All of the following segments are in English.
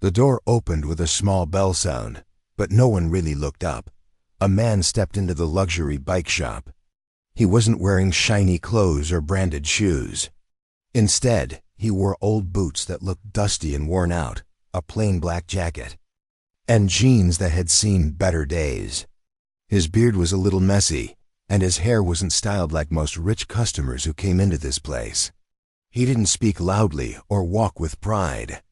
The door opened with a small bell sound, but no one really looked up. A man stepped into the luxury bike shop. He wasn't wearing shiny clothes or branded shoes. Instead, he wore old boots that looked dusty and worn out, a plain black jacket, and jeans that had seen better days. His beard was a little messy, and his hair wasn't styled like most rich customers who came into this place. He didn't speak loudly or walk with pride.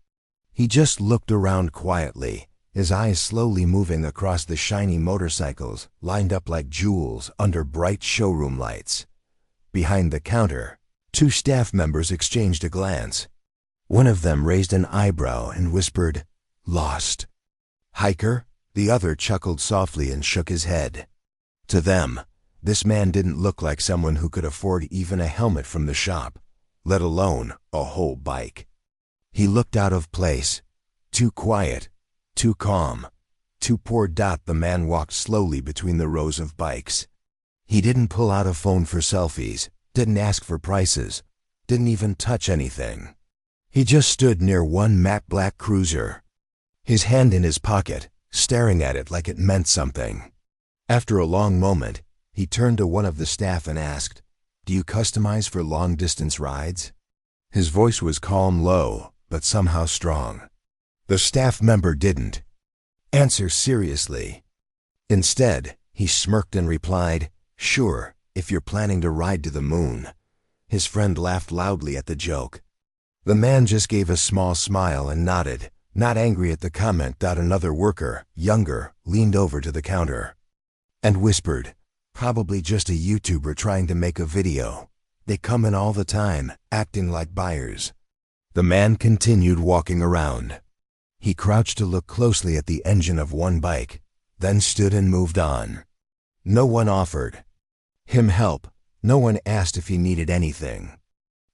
He just looked around quietly, his eyes slowly moving across the shiny motorcycles lined up like jewels under bright showroom lights. Behind the counter, two staff members exchanged a glance. One of them raised an eyebrow and whispered, "Lost." "Hiker?" The other chuckled softly and shook his head. To them, this man didn't look like someone who could afford even a helmet from the shop, let alone a whole bike. He looked out of place, too quiet, too calm, too poor. The man walked slowly between the rows of bikes. He didn't pull out a phone for selfies, didn't ask for prices, didn't even touch anything. He just stood near one matte black cruiser, his hand in his pocket, staring at it like it meant something. After a long moment, he turned to one of the staff and asked, "Do you customize for long-distance rides?" His voice was calm, low, but somehow strong. The staff member didn't answer seriously. Instead, he smirked and replied, "Sure, if you're planning to ride to the moon." His friend laughed loudly at the joke. The man just gave a small smile and nodded, not angry at the comment. Another worker, younger, leaned over to the counter and whispered, "Probably just a YouTuber trying to make a video. They come in all the time, acting like buyers." The man continued walking around. He crouched to look closely at the engine of one bike, then stood and moved on. No one offered him help. No one asked if he needed anything.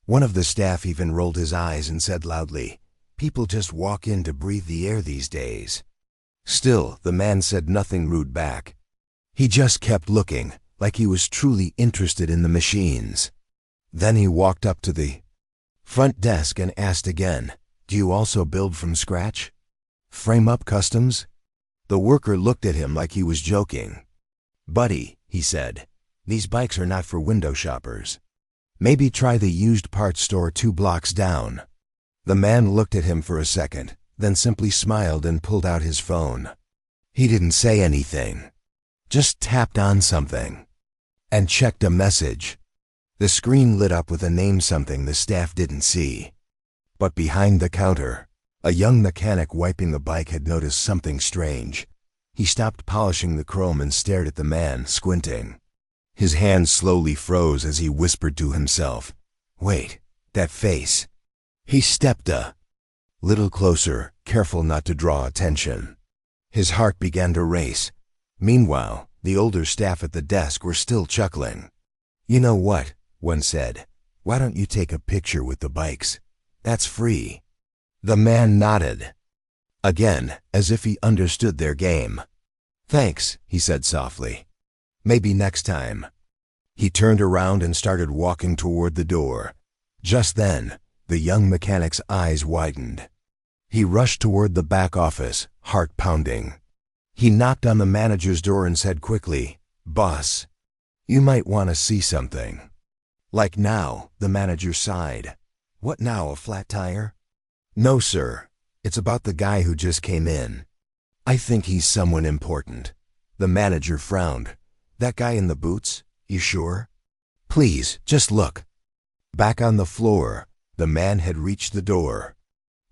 One of the staff even rolled his eyes and said loudly, "People just walk in to breathe the air these days." Still, the man said nothing rude back. He just kept looking, like he was truly interested in the machines. Then he walked up to the front desk and asked again, "Do you also build from scratch? Frame up customs?" The worker looked at him like he was joking. "Buddy," he said, "these bikes are not for window shoppers. Maybe try the used parts store 2 blocks down." The man looked at him for a second, then simply smiled and pulled out his phone. He didn't say anything, just tapped on something and checked a message. The screen lit up with a name, something the staff didn't see. But behind the counter, a young mechanic wiping a bike had noticed something strange. He stopped polishing the chrome and stared at the man, squinting. His hands slowly froze as he whispered to himself, "Wait, that face." He stepped a little closer, careful not to draw attention. His heart began to race. Meanwhile, the older staff at the desk were still chuckling. "You know what?" one said. "Why don't you take a picture with the bikes? That's free." The man nodded, again, as if he understood their game. "Thanks," he said softly. "Maybe next time." He turned around and started walking toward the door. Just then, the young mechanic's eyes widened. He rushed toward the back office, heart pounding. He knocked on the manager's door and said quickly, "Boss, you might want to see something." "Like now?" The manager sighed. "What now, a flat tire?" "No, sir. It's about the guy who just came in. I think he's someone important." The manager frowned. "That guy in the boots? You sure? Please, just look." Back on the floor, the man had reached the door.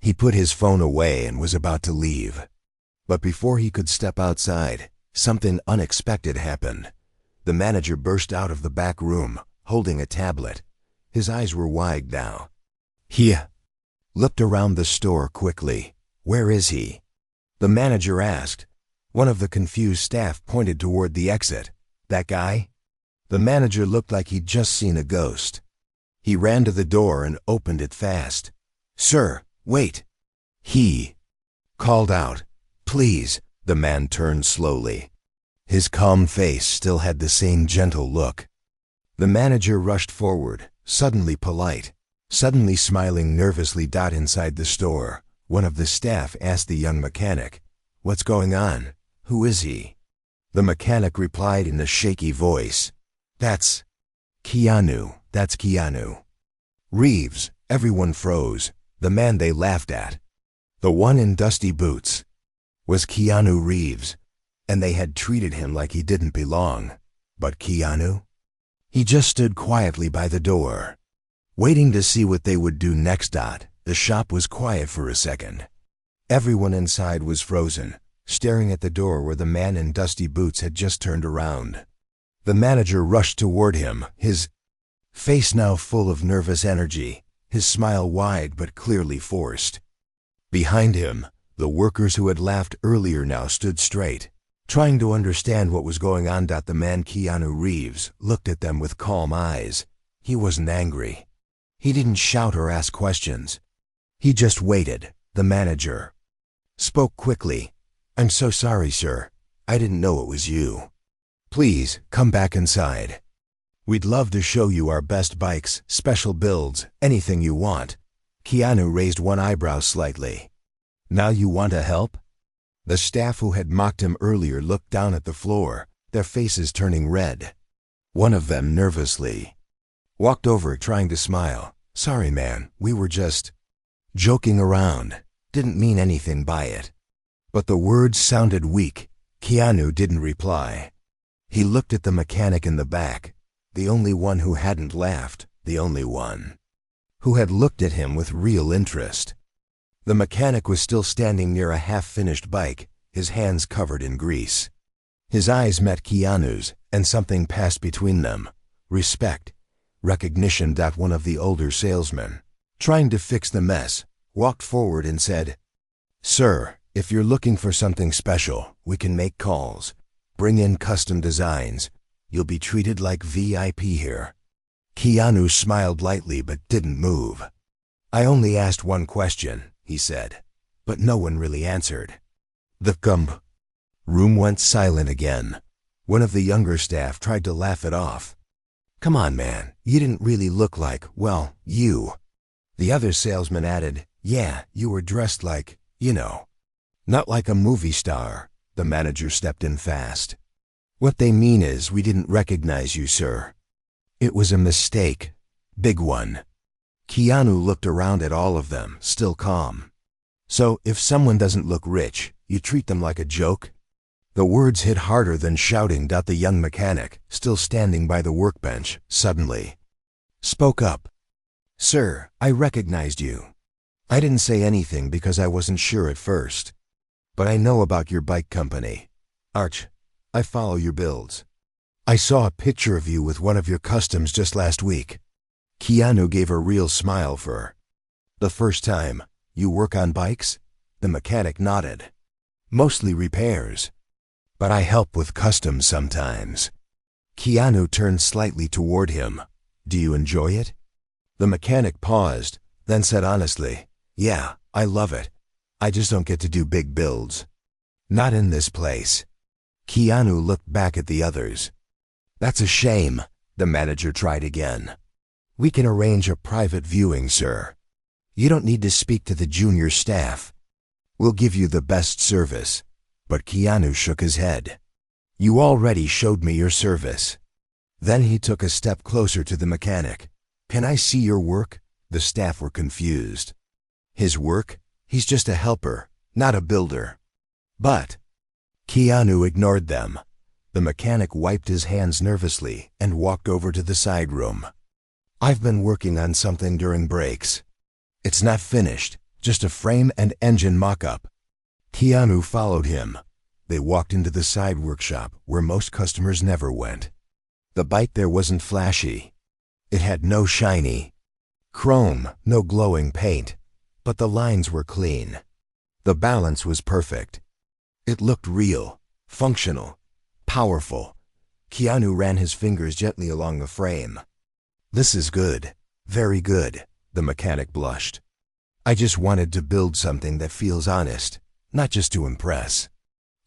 He put his phone away and was about to leave. But before he could step outside, something unexpected happened. The manager burst out of the back room, holding a tablet. His eyes were wide now. He looked around the store quickly. "Where is he?" the manager asked. One of the confused staff pointed toward the exit. "That guy?" The manager looked like he'd just seen a ghost. He ran to the door and opened it fast. "Sir, wait!" he called out. "Please." The man turned slowly. His calm face still had the same gentle look. The manager rushed forward, suddenly polite, suddenly smiling nervously. Inside the store, One of the staff asked the young mechanic, "What's going on? Who is he?" The mechanic replied in a shaky voice, That's Keanu Reeves." Everyone froze. The man they laughed at, the one in dusty boots, was Keanu Reeves, and they had treated him like he didn't belong. But Keanu? He just stood quietly by the door, waiting to see what they would do next. The shop was quiet for a second. Everyone inside was frozen, staring at the door where the man in dusty boots had just turned around. The manager rushed toward him, his face now full of nervous energy, his smile wide but clearly forced. Behind him, the workers who had laughed earlier now stood straight, trying to understand what was going on. The man Keanu Reeves looked at them with calm eyes. He wasn't angry. He didn't shout or ask questions. He just waited. The manager spoke quickly. "I'm so sorry, sir. I didn't know it was you. Please, come back inside. We'd love to show you our best bikes, special builds, anything you want." Keanu raised one eyebrow slightly. "Now you want to help?" The staff who had mocked him earlier looked down at the floor, their faces turning red. One of them nervously walked over, trying to smile. "Sorry, man, we were just joking around. Didn't mean anything by it." But the words sounded weak. Keanu didn't reply. He looked at the mechanic in the back, the only one who hadn't laughed, the only one who had looked at him with real interest. The mechanic was still standing near a half-finished bike, his hands covered in grease. His eyes met Keanu's, and something passed between them. Respect, recognition. One of the older salesmen, trying to fix the mess, walked forward and said, "Sir, if you're looking for something special, we can make calls. Bring in custom designs. You'll be treated like VIP here." Keanu smiled lightly but didn't move. "I only asked one question," he said, but no one really answered. The room went silent again. One of the younger staff tried to laugh it off. "Come on, man, you didn't really look like, well, you." The other salesman added, "Yeah, you were dressed like, not like a movie star." The manager stepped in fast. "What they mean is we didn't recognize you, sir. It was a mistake. Big one." Keanu looked around at all of them, still calm. "So, if someone doesn't look rich, you treat them like a joke?" The words hit harder than shouting. The young mechanic, still standing by the workbench, suddenly spoke up. "Sir, I recognized you. I didn't say anything because I wasn't sure at first. But I know about your bike company. Arch, I follow your builds. I saw a picture of you with one of your customs just last week." Keanu gave a real smile for the first time. "You work on bikes?" The mechanic nodded. "Mostly repairs. But I help with customs sometimes." Keanu turned slightly toward him. "Do you enjoy it?" The mechanic paused, then said honestly, "Yeah, I love it. I just don't get to do big builds. Not in this place." Keanu looked back at the others. "That's a shame." The manager tried again. "We can arrange a private viewing, sir. You don't need to speak to the junior staff. We'll give you the best service." But Keanu shook his head. "You already showed me your service." Then he took a step closer to the mechanic. "Can I see your work?" The staff were confused. His work? He's just a helper, not a builder. But Keanu ignored them. The mechanic wiped his hands nervously and walked over to the side room. "I've been working on something during breaks. It's not finished, just a frame and engine mock-up." Keanu followed him. They walked into the side workshop where most customers never went. The bike there wasn't flashy. It had no shiny chrome, no glowing paint, but the lines were clean. The balance was perfect. It looked real, functional, powerful. Keanu ran his fingers gently along the frame. "This is good, very good," the mechanic blushed. "I just wanted to build something that feels honest, not just to impress."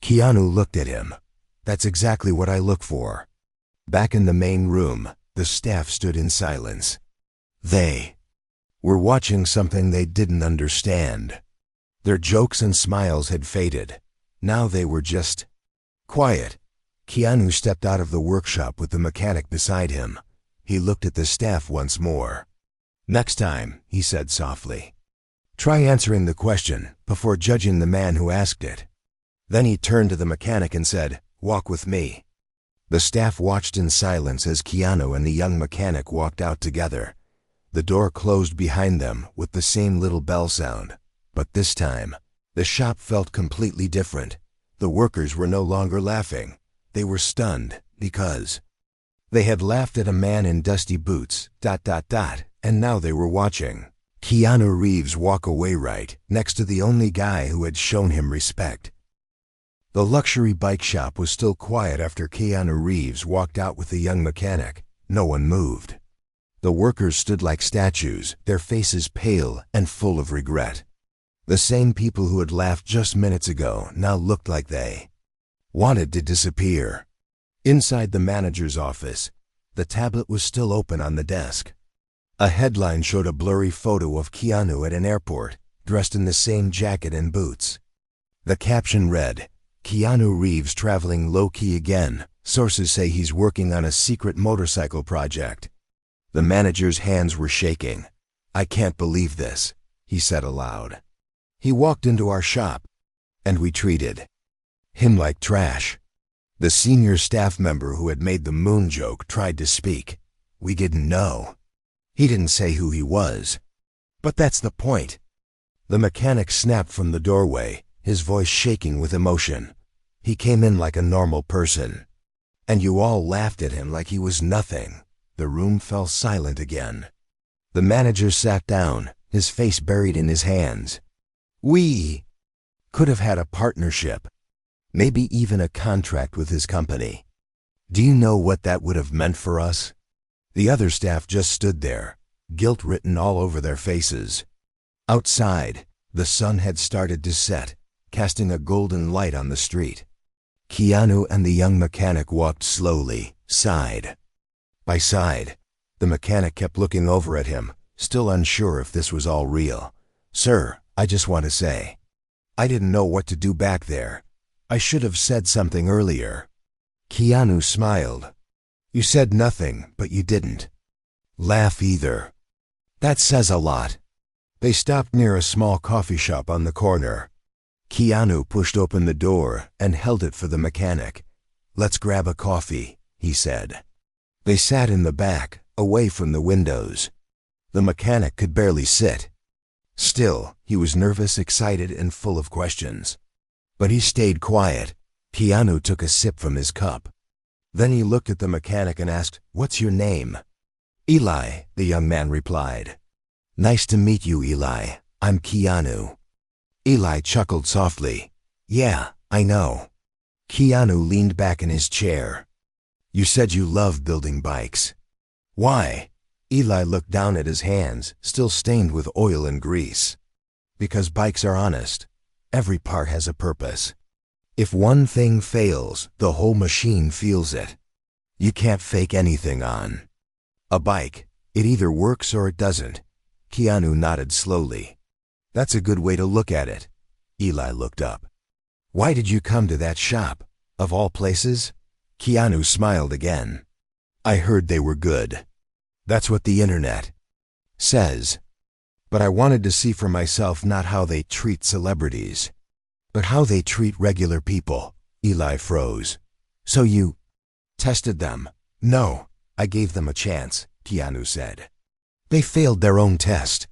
Keanu looked at him. "That's exactly what I look for." Back in the main room, the staff stood in silence. They were watching something they didn't understand. Their jokes and smiles had faded. Now they were just quiet. Keanu stepped out of the workshop with the mechanic beside him. He looked at the staff once more. "Next time," he said softly, "try answering the question before judging the man who asked it." Then he turned to the mechanic and said, "Walk with me." The staff watched in silence as Keanu and the young mechanic walked out together. The door closed behind them with the same little bell sound. But this time, the shop felt completely different. The workers were no longer laughing. They were stunned because they had laughed at a man in dusty boots, and now they were watching Keanu Reeves walk away right next to the only guy who had shown him respect. The luxury bike shop was still quiet after Keanu Reeves walked out with the young mechanic. No one moved. The workers stood like statues, their faces pale and full of regret. The same people who had laughed just minutes ago now looked like they wanted to disappear. Inside the manager's office, the tablet was still open on the desk. A headline showed a blurry photo of Keanu at an airport, dressed in the same jacket and boots. The caption read, "Keanu Reeves traveling low-key again. Sources say he's working on a secret motorcycle project." The manager's hands were shaking. "I can't believe this," he said aloud. "He walked into our shop, and we treated him like trash." The senior staff member who had made the moon joke tried to speak. "We didn't know. He didn't say who he was." "But that's the point." The mechanic snapped from the doorway, his voice shaking with emotion. "He came in like a normal person, and you all laughed at him like he was nothing." The room fell silent again. The manager sat down, his face buried in his hands. "We could have had a partnership, maybe even a contract with his company. Do you know what that would have meant for us?" The other staff just stood there, guilt written all over their faces. Outside, the sun had started to set, casting a golden light on the street. Keanu and the young mechanic walked slowly, side by side. The mechanic kept looking over at him, still unsure if this was all real. "Sir, I just want to say, I didn't know what to do back there. I should have said something earlier." Keanu smiled. "You said nothing, but you didn't laugh either. That says a lot." They stopped near a small coffee shop on the corner. Keanu pushed open the door and held it for the mechanic. "Let's grab a coffee," he said. They sat in the back, away from the windows. The mechanic could barely sit. Still, he was nervous, excited, and full of questions. But he stayed quiet. Keanu took a sip from his cup. Then he looked at the mechanic and asked, "What's your name?" "Eli," the young man replied. "Nice to meet you, Eli. I'm Keanu." Eli chuckled softly. "Yeah, I know." Keanu leaned back in his chair. "You said you love building bikes. Why?" Eli looked down at his hands, still stained with oil and grease. "Because bikes are honest. Every part has a purpose. If one thing fails, the whole machine feels it. You can't fake anything on a bike. It either works or it doesn't." Keanu nodded slowly. "That's a good way to look at it." Eli looked up. "Why did you come to that shop, of all places?" Keanu smiled again. "I heard they were good. That's what the internet says. But I wanted to see for myself not how they treat celebrities, but how they treat regular people." Eli froze. "So you tested them?" "No, I gave them a chance," Keanu said. "They failed their own test."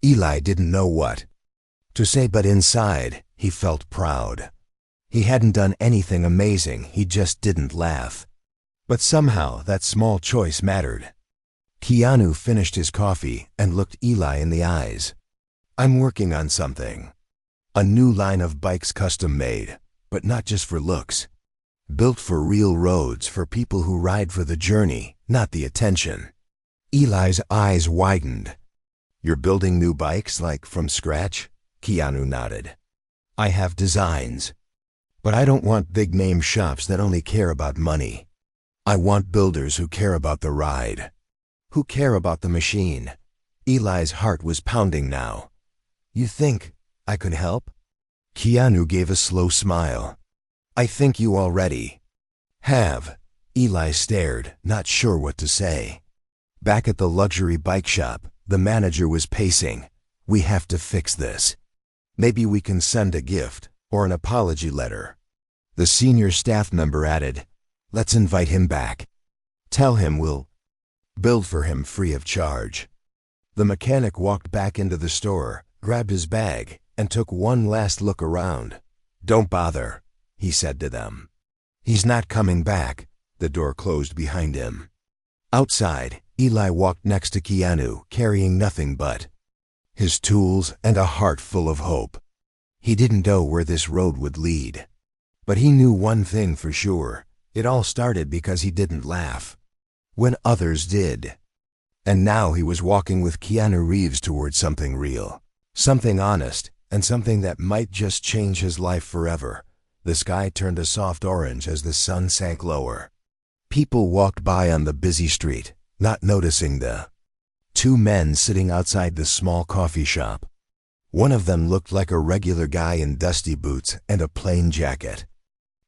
Eli didn't know what to say, but inside, he felt proud. He hadn't done anything amazing, he just didn't laugh. But somehow that small choice mattered. Keanu finished his coffee and looked Eli in the eyes. "I'm working on something. A new line of bikes custom made, but not just for looks. Built for real roads, for people who ride for the journey, not the attention." Eli's eyes widened. "You're building new bikes, like from scratch?" Keanu nodded. "I have designs. But I don't want big-name shops that only care about money. I want builders who care about the ride, who care about the machine." Eli's heart was pounding now. "You think I could help? Keanu gave a slow smile. I think you already have. Eli stared, not sure what to say. Back at the luxury bike shop, the manager was pacing. We have to fix this. Maybe we can send a gift, or an apology letter. The senior staff member added, let's invite him back. Tell him we'll build for him free of charge. The mechanic walked back into the store, grabbed his bag, and took one last look around. Don't bother, he said to them. He's not coming back. The door closed behind him. Outside, Eli walked next to Keanu, carrying nothing but his tools and a heart full of hope. He didn't know where this road would lead. But he knew one thing for sure. It all started because he didn't laugh when others did. And now he was walking with Keanu Reeves towards something real, something honest, and something that might just change his life forever. The sky turned a soft orange as the sun sank lower. People walked by on the busy street, not noticing the two men sitting outside the small coffee shop. One of them looked like a regular guy in dusty boots and a plain jacket.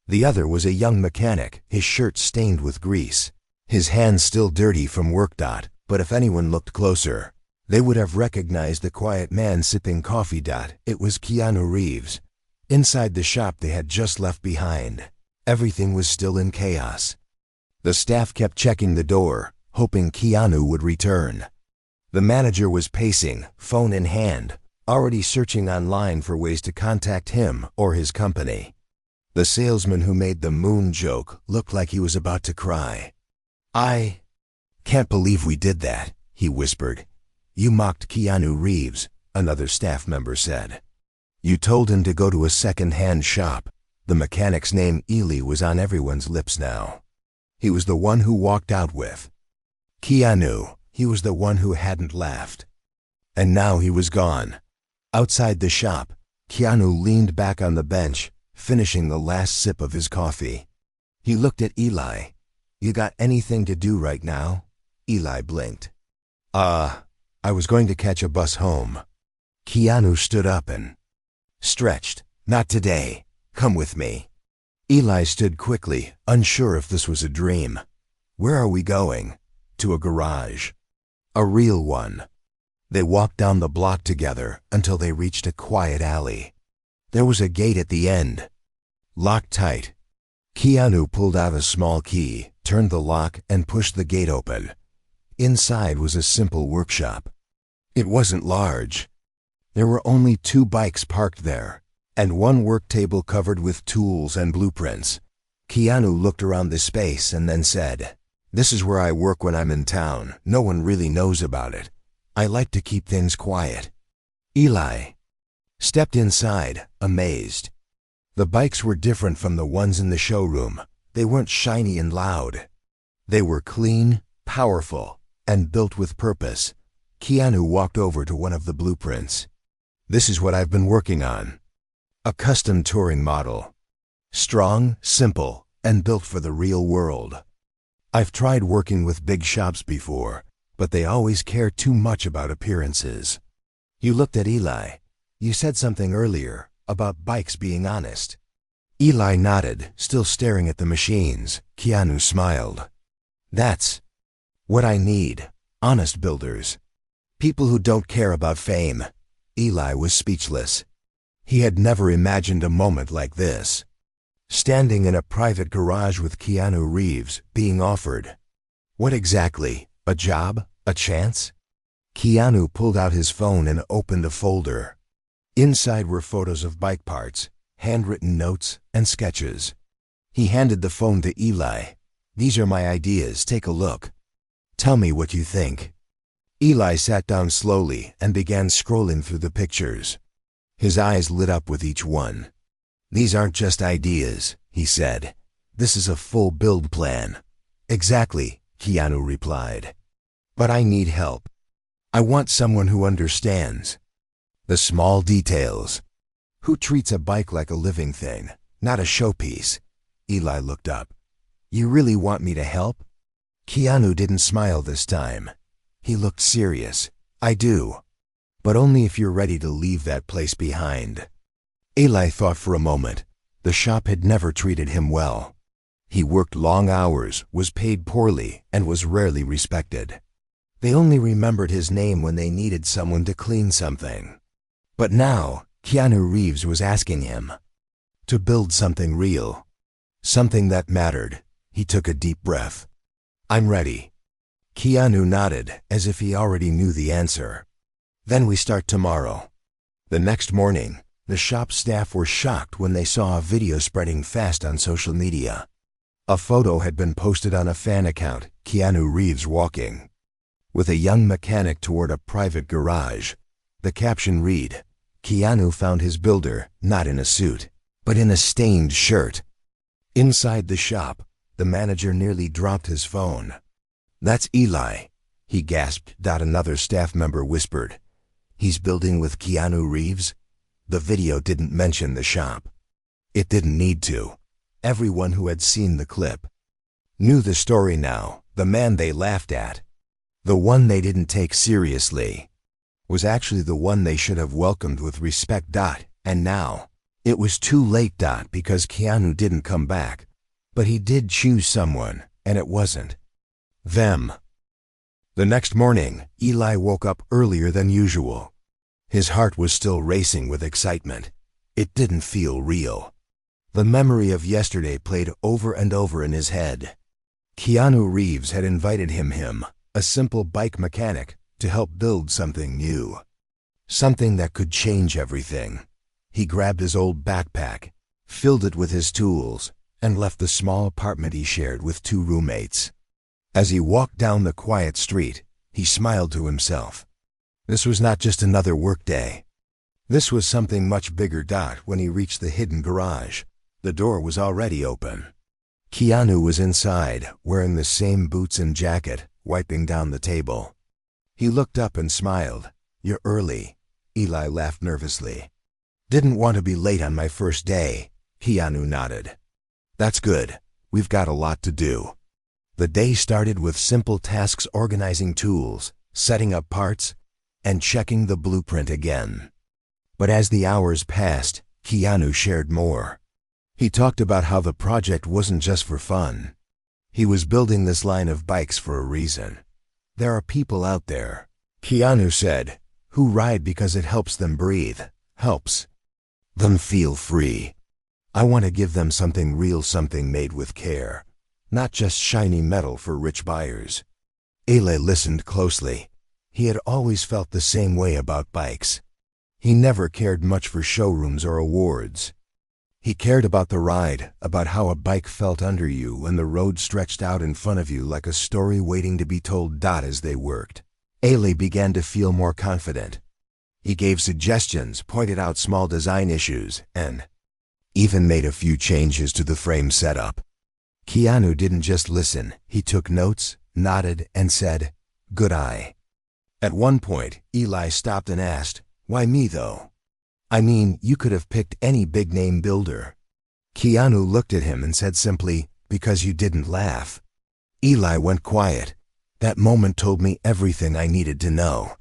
The other was a young mechanic, his shirt stained with grease, his hands still dirty from work. But if anyone looked closer, they would have recognized the quiet man sipping coffee. It was Keanu Reeves. Inside the shop they had just left behind, everything was still in chaos. The staff kept checking the door, hoping Keanu would return. The manager was pacing, phone in hand, already searching online for ways to contact him or his company. The salesman who made the moon joke looked like he was about to cry. I can't believe we did that, he whispered. You mocked Keanu Reeves, another staff member said. You told him to go to a second-hand shop. The mechanic's name Eli was on everyone's lips now. He was the one who walked out with Keanu. He was the one who hadn't laughed. And now he was gone. Outside the shop, Keanu leaned back on the bench, finishing the last sip of his coffee. He looked at Eli. You got anything to do right now? Eli blinked. I was going to catch a bus home. Keanu stood up and stretched. Not today. Come with me. Eli stood quickly, unsure if this was a dream. Where are we going? To a garage. A real one. They walked down the block together until they reached a quiet alley. There was a gate at the end, locked tight. Keanu pulled out a small key, turned the lock, and pushed the gate open. Inside was a simple workshop. It wasn't large. There were only 2 bikes parked there, and one work table covered with tools and blueprints. Keanu looked around the space and then said, This is where I work when I'm in town. No one really knows about it. I like to keep things quiet. Eli stepped inside, amazed. The bikes were different from the ones in the showroom. They weren't shiny and loud. They were clean, powerful, and built with purpose. Keanu walked over to one of the blueprints. This is what I've been working on. A custom touring model. Strong, simple, and built for the real world. I've tried working with big shops before, but they always care too much about appearances. You looked at Eli. You said something earlier about bikes being honest. Eli nodded, still staring at the machines. Keanu smiled. That's what I need. Honest builders. People who don't care about fame. Eli was speechless. He had never imagined a moment like this. Standing in a private garage with Keanu Reeves, being offered. What exactly? A job? A chance? Keanu pulled out his phone and opened a folder. Inside were photos of bike parts, handwritten notes, and sketches. He handed the phone to Eli. These are my ideas, take a look. Tell me what you think. Eli sat down slowly and began scrolling through the pictures. His eyes lit up with each one. These aren't just ideas, he said. This is a full build plan. Exactly, Keanu replied. But I need help. I want someone who understands the small details. Who treats a bike like a living thing, not a showpiece. Eli looked up. You really want me to help? Keanu didn't smile this time. He looked serious. I do. but only if you're ready to leave that place behind. Eli thought for a moment. The shop had never treated him well. He worked long hours, was paid poorly, and was rarely respected. They only remembered his name when they needed someone to clean something. But now, Keanu Reeves was asking him to build something real, something that mattered. He took a deep breath. "I'm ready." Keanu nodded, as if he already knew the answer. "Then we start tomorrow." The next morning, the shop staff were shocked when they saw a video spreading fast on social media. A photo had been posted on a fan account, Keanu Reeves walking with a young mechanic toward a private garage. The caption read, "Keanu found his builder, not in a suit, but in a stained shirt." Inside the shop, the manager nearly dropped his phone. "That's Eli," he gasped. Another staff member whispered, "He's building with Keanu Reeves?" The video didn't mention the shop. It didn't need to. Everyone who had seen the clip knew the story now. The man they laughed at, the one they didn't take seriously, was actually the one they should have welcomed with respect. And now, it was too late. Because Keanu didn't come back. But he did choose someone, and it wasn't them. The next morning, Eli woke up earlier than usual. His heart was still racing with excitement. It didn't feel real. The memory of yesterday played over and over in his head. Keanu Reeves had invited him, a simple bike mechanic, to help build something new. Something that could change everything. He grabbed his old backpack, filled it with his tools, and left the small apartment he shared with 2 roommates. As he walked down the quiet street, he smiled to himself. This was not just another workday. This was something much bigger. When he reached the hidden garage, the door was already open. Keanu was inside, wearing the same boots and jacket, wiping down the table. He looked up and smiled. "You're early." Eli laughed nervously. "Didn't want to be late on my first day." Keanu nodded. "That's good. We've got a lot to do." The day started with simple tasks: organizing tools, setting up parts, and checking the blueprint again. But as the hours passed, Keanu shared more. He talked about how the project wasn't just for fun. He was building this line of bikes for a reason. "There are people out there," Keanu said, "who ride because it helps them breathe, helps them feel free. I want to give them something real, something made with care, not just shiny metal for rich buyers." Eli listened closely. He had always felt the same way about bikes. He never cared much for showrooms or awards. He cared about the ride, about how a bike felt under you and the road stretched out in front of you like a story waiting to be told. As they worked, Eli began to feel more confident. He gave suggestions, pointed out small design issues, and even made a few changes to the frame setup. Keanu didn't just listen. He took notes, nodded, and said, "Good eye." At one point, Eli stopped and asked, "Why me, though? I mean, you could have picked any big-name builder." Keanu looked at him and said simply, "Because you didn't laugh." Eli went quiet. That moment told me everything I needed to know.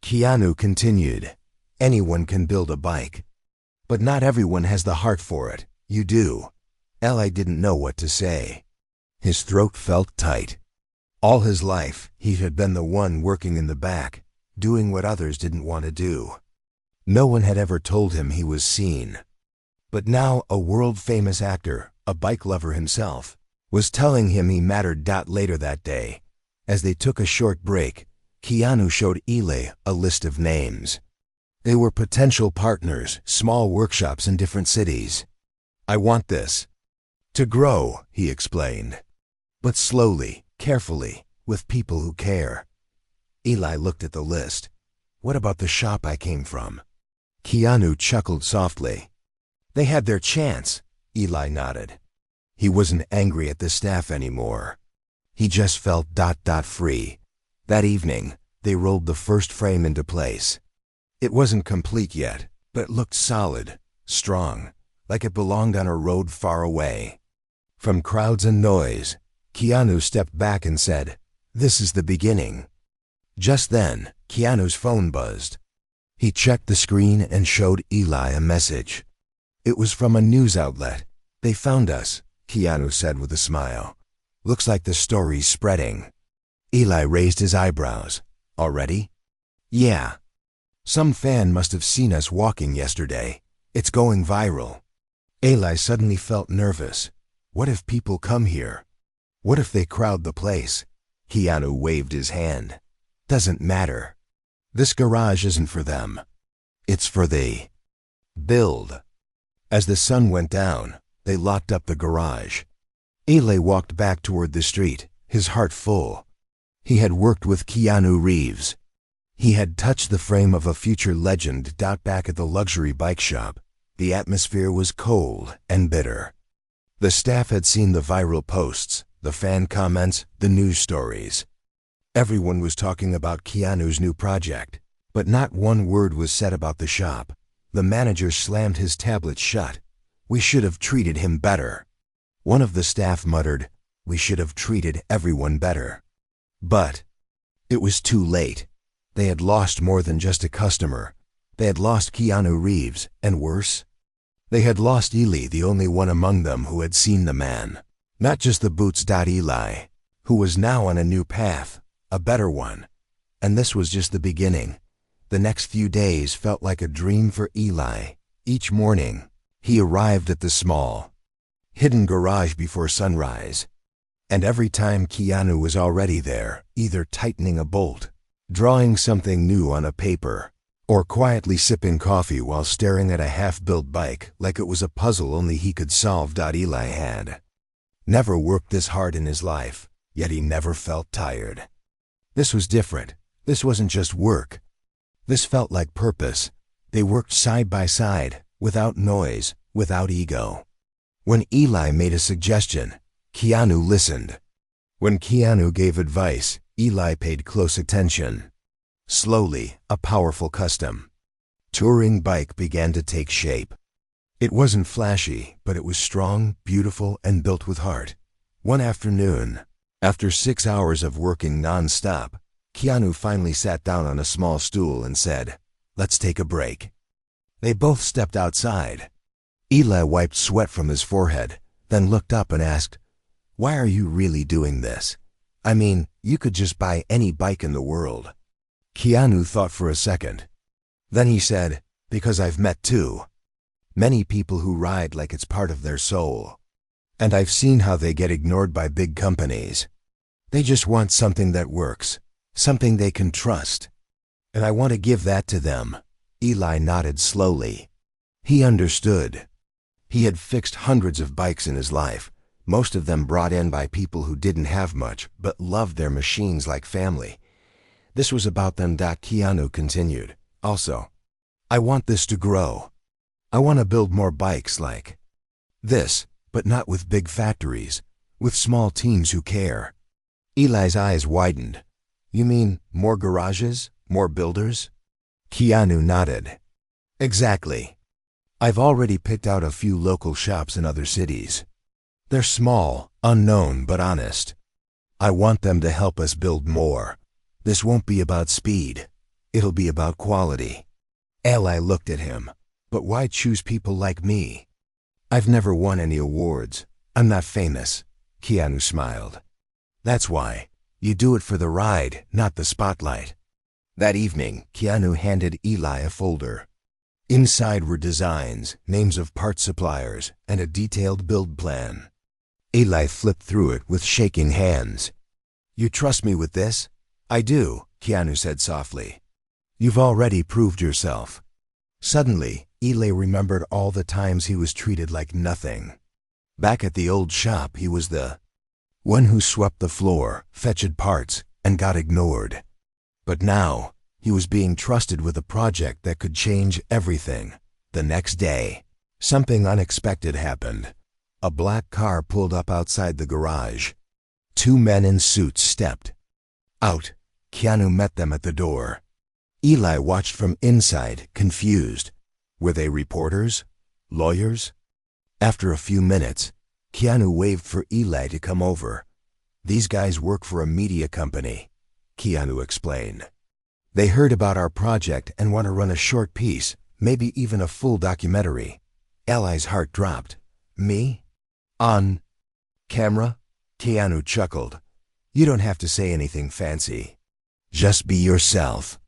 Keanu continued, "Anyone can build a bike. But not everyone has the heart for it. You do." Eli didn't know what to say. His throat felt tight. All his life, he had been the one working in the back, doing what others didn't want to do. No one had ever told him he was seen. But now a world-famous actor, a bike lover himself, was telling him he mattered. Later that day, as they took a short break, Keanu showed Eli a list of names. They were potential partners, small workshops in different cities. "I want this to grow," he explained. "But slowly, carefully, with people who care." Eli looked at the list. "What about the shop I came from?" Keanu chuckled softly. "They had their chance." Eli nodded. He wasn't angry at the staff anymore. He just felt free. That evening, they rolled the first frame into place. It wasn't complete yet, but it looked solid, strong, like it belonged on a road far away. From crowds and noise, Keanu stepped back and said, "This is the beginning." Just then, Keanu's phone buzzed. He checked the screen and showed Eli a message. It was from a news outlet. "They found us," Keanu said with a smile. "Looks like the story's spreading." Eli raised his eyebrows. "Already?" "Yeah. Some fan must have seen us walking yesterday. It's going viral." Eli suddenly felt nervous. What if people come here? What if they crowd the place? Keanu waved his hand. "Doesn't matter. This garage isn't for them. It's for the build." As the sun went down, they locked up the garage. Eli walked back toward the street, his heart full. He had worked with Keanu Reeves. He had touched the frame of a future legend back at the luxury bike shop. The atmosphere was cold and bitter. The staff had seen the viral posts, the fan comments, the news stories. Everyone was talking about Keanu's new project, but not one word was said about the shop. The manager slammed his tablet shut. "We should have treated him better." One of the staff muttered, "We should have treated everyone better." But it was too late. They had lost more than just a customer. They had lost Keanu Reeves, and worse, they had lost Eli, the only one among them who had seen the man. Not just the boots. Eli, who was now on a new path, a better one. And this was just the beginning. The next few days felt like a dream for Eli. Each morning, he arrived at the small, hidden garage before sunrise. And every time Keanu was already there, either tightening a bolt, drawing something new on a paper, or quietly sipping coffee while staring at a half-built bike like it was a puzzle only he could solve. Eli had never worked this hard in his life, yet he never felt tired. This was different. This wasn't just work. This felt like purpose. They worked side by side, without noise, without ego. When Eli made a suggestion, Keanu listened. When Keanu gave advice, Eli paid close attention. Slowly, a powerful custom touring bike began to take shape. It wasn't flashy, but it was strong, beautiful, and built with heart. One afternoon, after 6 hours of working non-stop, Keanu finally sat down on a small stool and said, "Let's take a break." They both stepped outside. Eli wiped sweat from his forehead, then looked up and asked, "Why are you really doing this? I mean, you could just buy any bike in the world." Keanu thought for a second. Then he said, "Because I've met many people who ride like it's part of their soul. And I've seen how they get ignored by big companies. They just want something that works, something they can trust. And I want to give that to them." Eli nodded slowly. He understood. He had fixed hundreds of bikes in his life, most of them brought in by people who didn't have much but loved their machines like family. This was about them. Keanu continued, "Also, I want this to grow. I want to build more bikes like this, but not with big factories, with small teams who care." Eli's eyes widened. "You mean more garages, more builders?" Keanu nodded. "Exactly. I've already picked out a few local shops in other cities. They're small, unknown, but honest. I want them to help us build more. This won't be about speed. It'll be about quality." Eli looked at him. "But why choose people like me?" "I've never won any awards. I'm not famous." Keanu smiled. "That's why. You do it for the ride, not the spotlight." That evening, Keanu handed Eli a folder. Inside were designs, names of part suppliers, and a detailed build plan. Eli flipped through it with shaking hands. "You trust me with this?" "I do," Keanu said softly. "You've already proved yourself." Suddenly, Eli remembered all the times he was treated like nothing. Back at the old shop, he was the one who swept the floor, fetched parts, and got ignored. But now, he was being trusted with a project that could change everything. The next day, something unexpected happened. A black car pulled up outside the garage. 2 men in suits stepped out. Keanu met them at the door. Eli watched from inside, confused. Were they reporters? Lawyers? After a few minutes, Keanu waved for Eli to come over. "These guys work for a media company," Keanu explained. They heard about our project and want to run a short piece, maybe even a full documentary. Eli's heart dropped. Me? On camera? Keanu chuckled. You don't have to say anything fancy. Just be yourself.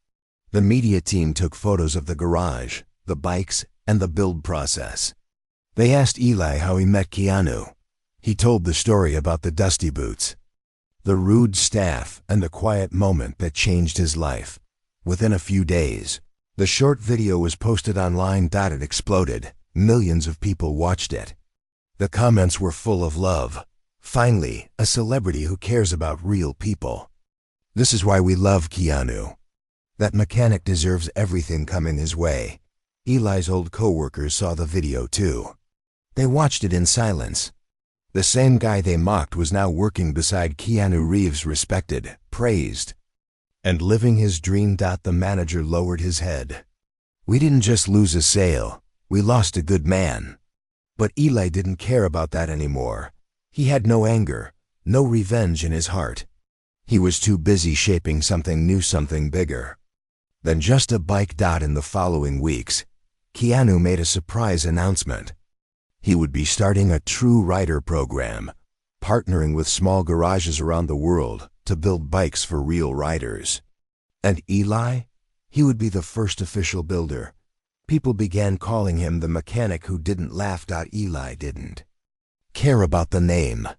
The media team took photos of the garage, the bikes, and the build process. They asked Eli how he met Keanu. He told the story about the dusty boots, the rude staff, and the quiet moment that changed his life. Within a few days, the short video was posted online. It exploded. Millions of people watched it. The comments were full of love. Finally, a celebrity who cares about real people. This is why we love Keanu. That mechanic deserves everything coming his way. Eli's old co-workers saw the video too. They watched it in silence. The same guy they mocked was now working beside Keanu Reeves, respected, praised, and living his dream. The manager lowered his head. We didn't just lose a sale, we lost a good man. But Eli didn't care about that anymore. He had no anger, no revenge in his heart. He was too busy shaping something new, something bigger than just a bike. In the following weeks, Keanu made a surprise announcement. He would be starting a true rider program, partnering with small garages around the world to build bikes for real riders. And Eli? He would be the first official builder. People began calling him the mechanic who didn't laugh. Eli didn't care about the name.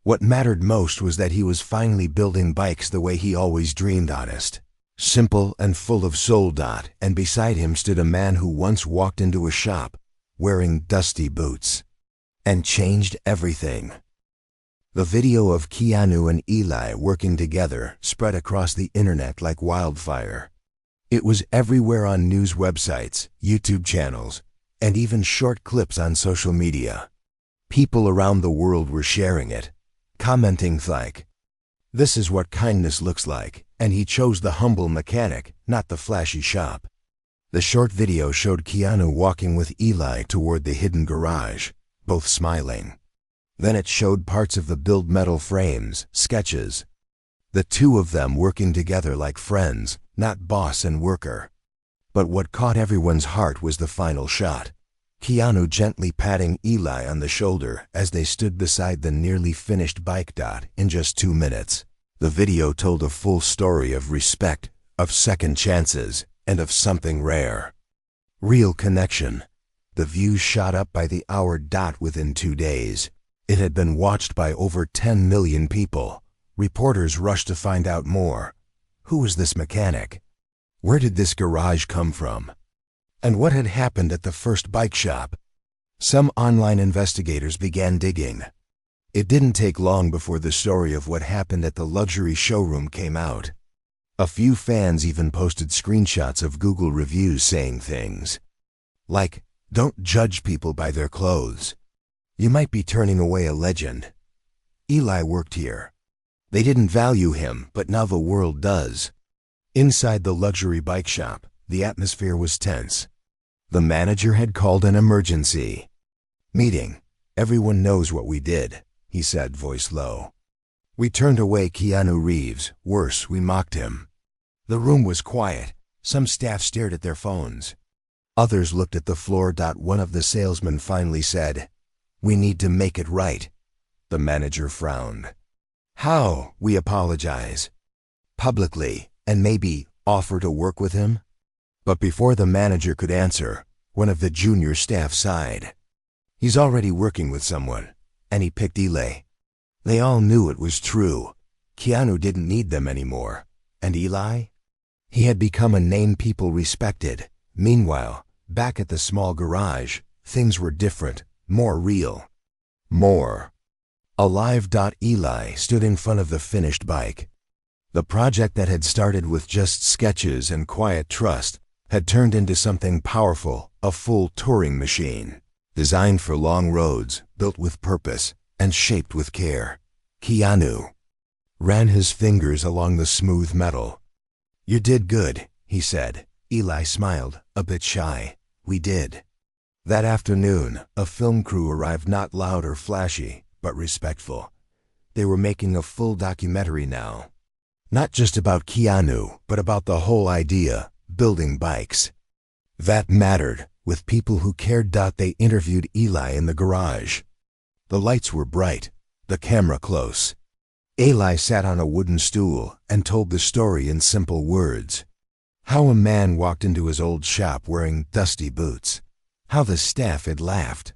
What mattered most was that he was finally building bikes the way he always dreamed, honest, simple, and full of soul. And beside him stood a man who once walked into a shop wearing dusty boots and changed everything. The video of Keanu and Eli working together spread across the internet like wildfire. It was everywhere on news websites, YouTube channels, and even short clips on social media. People around the world were sharing it, commenting like, "This is what kindness looks like," and he chose the humble mechanic, not the flashy shop. The short video showed Keanu walking with Eli toward the hidden garage, both smiling. Then it showed parts of the build, metal frames, sketches. The two of them working together like friends, not boss and worker. But what caught everyone's heart was the final shot. Keanu gently patting Eli on the shoulder as they stood beside the nearly finished bike. In just 2 minutes, the video told a full story of respect, of second chances, and of something rare. Real connection. The views shot up by the hour. Within 2 days, it had been watched by over 10 million people. Reporters rushed to find out more. Who was this mechanic? Where did this garage come from? And what had happened at the first bike shop? Some online investigators began digging. It didn't take long before the story of what happened at the luxury showroom came out. A few fans even posted screenshots of Google reviews saying things like, "Don't judge people by their clothes. You might be turning away a legend. Eli worked here. They didn't value him, but now the world does." Inside the luxury bike shop, the atmosphere was tense. The manager had called an emergency meeting. "Everyone knows what we did," he said, voice low. "We turned away Keanu Reeves. Worse, we mocked him." The room was quiet. Some staff stared at their phones. Others looked at the floor. One of the salesmen finally said, "We need to make it right." The manager frowned. "How?" "We apologize publicly and maybe offer to work with him." But before the manager could answer, one of the junior staff sighed. "He's already working with someone," and he picked Eli. They all knew it was true. Keanu didn't need them anymore. And Eli? He had become a name people respected. Meanwhile, back at the small garage, things were different, more real, more alive. Eli stood in front of the finished bike. The project that had started with just sketches and quiet trust had turned into something powerful, a full touring machine, designed for long roads, built with purpose, and shaped with care. Keanu ran his fingers along the smooth metal. "You did good," he said. Eli smiled, a bit shy. "We did." That afternoon, a film crew arrived, not loud or flashy, but respectful. They were making a full documentary now. Not just about Keanu, but about the whole idea, building bikes. That mattered, with people who cared. They interviewed Eli in the garage. The lights were bright, the camera close. Eli sat on a wooden stool and told the story in simple words. How a man walked into his old shop wearing dusty boots. How the staff had laughed.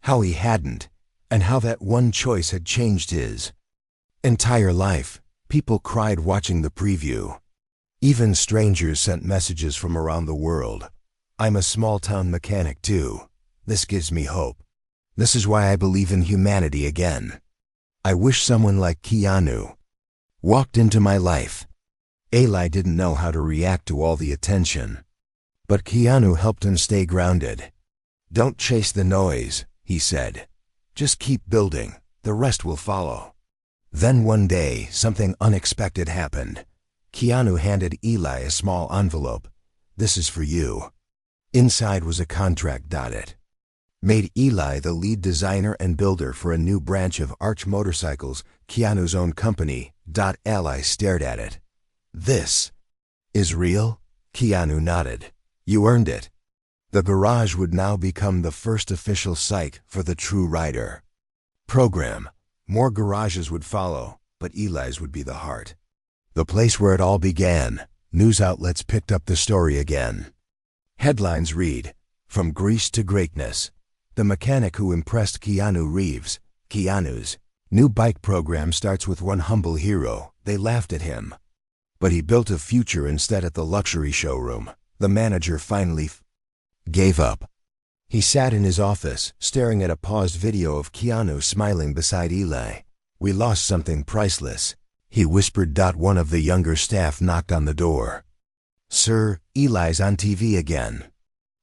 How he hadn't, and how that one choice had changed his entire life. People cried watching the preview. Even strangers sent messages from around the world. I'm a small-town mechanic too. This gives me hope. This is why I believe in humanity again. I wish someone like Keanu walked into my life. Eli didn't know how to react to all the attention. But Keanu helped him stay grounded. Don't chase the noise, he said. Just keep building. The rest will follow. Then one day, something unexpected happened. Keanu handed Eli a small envelope. This is for you. Inside was a contract. It made Eli the lead designer and builder for a new branch of Arch Motorcycles, Keanu's own company. Eli stared at it. This is real? Keanu nodded. You earned it. The garage would now become the first official site for the True Rider program. More garages would follow, but Eli's would be the heart. The place where it all began. News outlets picked up the story again. Headlines read, From Grease to Greatness. The mechanic who impressed Keanu Reeves. Keanu's new bike program starts with one humble hero. They laughed at him. But he built a future instead at the luxury showroom. The manager finally gave up. He sat in his office, staring at a paused video of Keanu smiling beside Eli. We lost something priceless, he whispered. One of the younger staff knocked on the door. Sir, Eli's on TV again.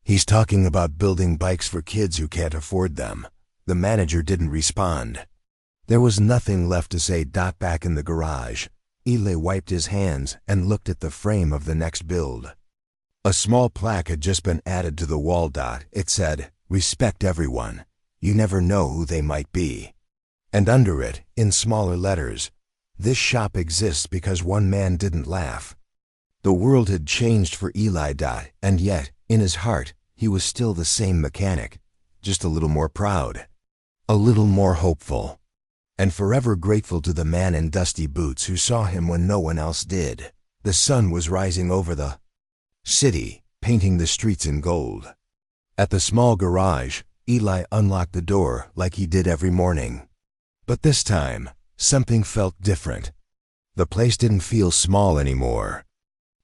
He's talking about building bikes for kids who can't afford them. The manager didn't respond. There was nothing left to say. Back in the garage, Eli wiped his hands and looked at the frame of the next build. A small plaque had just been added to the wall. It said, Respect everyone. You never know who they might be. And under it, in smaller letters, This shop exists because one man didn't laugh. The world had changed for Eli. And yet, in his heart, he was still the same mechanic, just a little more proud, a little more hopeful, and forever grateful to the man in dusty boots who saw him when no one else did. The sun was rising over the city, painting the streets in gold. At the small garage, Eli unlocked the door like he did every morning. But this time, something felt different. The place didn't feel small anymore.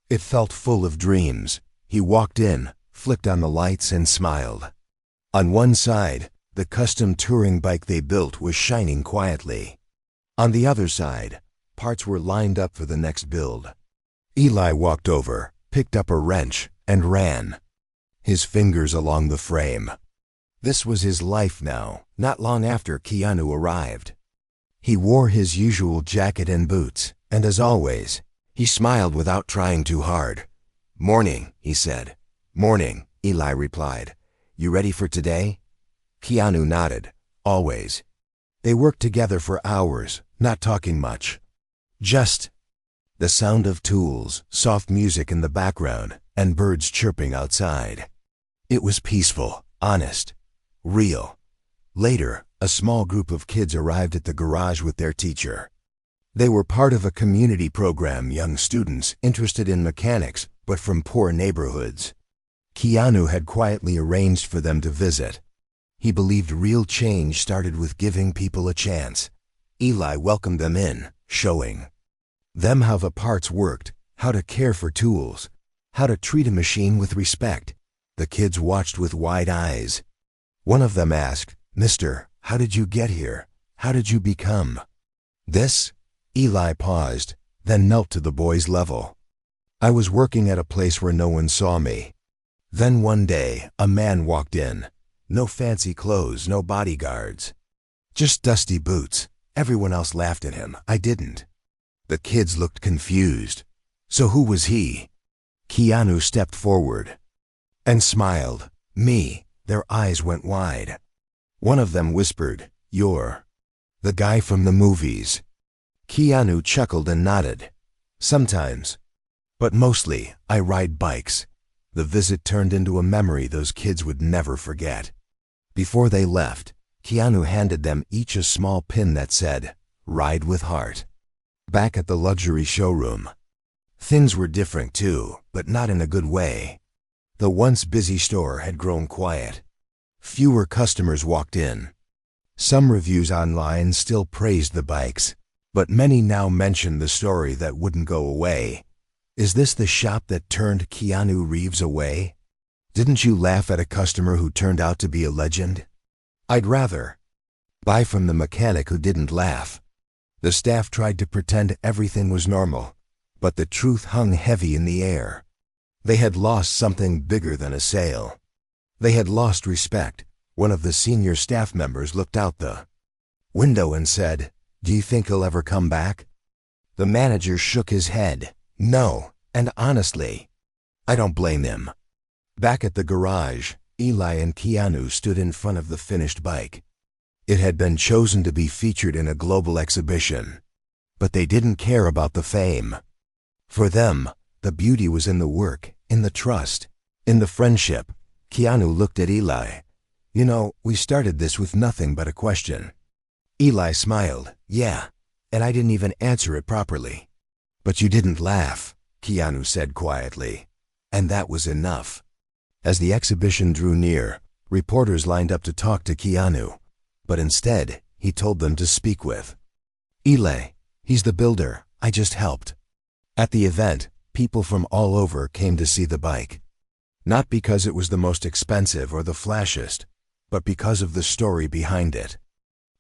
It felt full of dreams. He walked in, flicked on the lights, and smiled. On one side, the custom touring bike they built was shining quietly. On the other side, parts were lined up for the next build. Eli walked over, picked up a wrench, and ran, his fingers along the frame. This was his life now. Not long after Keanu arrived, he wore his usual jacket and boots, and as always, he smiled without trying too hard. Morning, he said. Morning, Eli replied. You ready for today? Keanu nodded. Always. They worked together for hours, not talking much. Just the sound of tools, soft music in the background, and birds chirping outside. It was peaceful, honest, real. Later, a small group of kids arrived at the garage with their teacher. They were part of a community program, young students interested in mechanics, but from poor neighborhoods. Keanu had quietly arranged for them to visit. He believed real change started with giving people a chance. Eli welcomed them in, showing them how the parts worked, how to care for tools, how to treat a machine with respect. The kids watched with wide eyes. One of them asked, Mister, how did you get here? How did you become this? Eli paused, then knelt to the boy's level. I was working at a place where no one saw me. Then one day, a man walked in. No fancy clothes, no bodyguards. Just dusty boots. Everyone else laughed at him. I didn't. The kids looked confused. So who was he? Keanu stepped forward and smiled. Me. Their eyes went wide. One of them whispered, You're the guy from the movies. Keanu chuckled and nodded. Sometimes. But mostly, I ride bikes. The visit turned into a memory those kids would never forget. Before they left, Keanu handed them each a small pin that said, "Ride with Heart." Back at the luxury showroom, things were different too, but not in a good way. The once busy store had grown quiet. Fewer customers walked in. Some reviews online still praised the bikes, but many now mentioned the story that wouldn't go away. Is this the shop that turned Keanu Reeves away? Didn't you laugh at a customer who turned out to be a legend? I'd rather buy from the mechanic who didn't laugh. The staff tried to pretend everything was normal, but the truth hung heavy in the air. They had lost something bigger than a sale. They had lost respect. One of the senior staff members looked out the window and said, "Do you think he'll ever come back?" The manager shook his head. No, and honestly, I don't blame him. Back at the garage, Eli and Keanu stood in front of the finished bike. It had been chosen to be featured in a global exhibition, but they didn't care about the fame. For them, the beauty was in the work, in the trust, in the friendship. Keanu looked at Eli. "You know, we started this with nothing but a question." Eli smiled. "Yeah, and I didn't even answer it properly." "But you didn't laugh," Keanu said quietly. And that was enough. As the exhibition drew near, reporters lined up to talk to Keanu, but instead, he told them to speak with Eli. "He's the builder. I just helped." At the event, people from all over came to see the bike. Not because it was the most expensive or the flashiest, but because of the story behind it.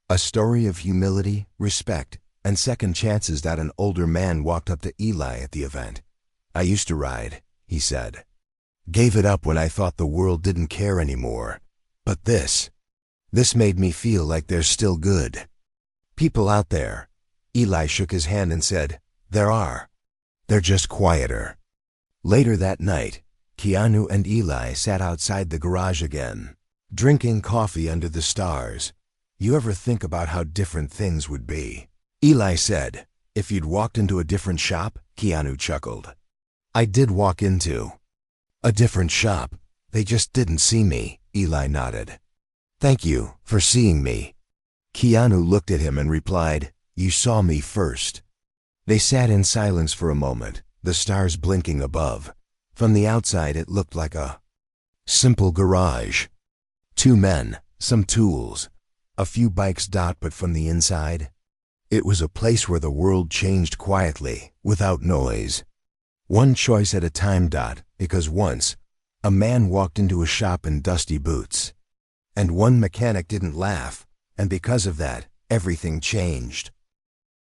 A story of humility, respect, and second chances. That an older man walked up to Eli at the event. "I used to ride," he said. "Gave it up when I thought the world didn't care anymore. But this made me feel like there's still good people out there." Eli shook his hand and said, "There are. They're just quieter." Later that night, Keanu and Eli sat outside the garage again, drinking coffee under the stars. "You ever think about how different things would be?" Eli said. "If you'd walked into a different shop?" Keanu chuckled. "I did walk into a different shop. They just didn't see me." Eli nodded. "Thank you for seeing me." Keanu looked at him and replied, "You saw me first." They sat in silence for a moment, the stars blinking above. From the outside it looked like a simple garage. 2 men, some tools, a few bikes. But from the inside, it was a place where the world changed quietly, without noise. One choice at a time. Because once, a man walked into a shop in dusty boots. And one mechanic didn't laugh, and because of that, everything changed.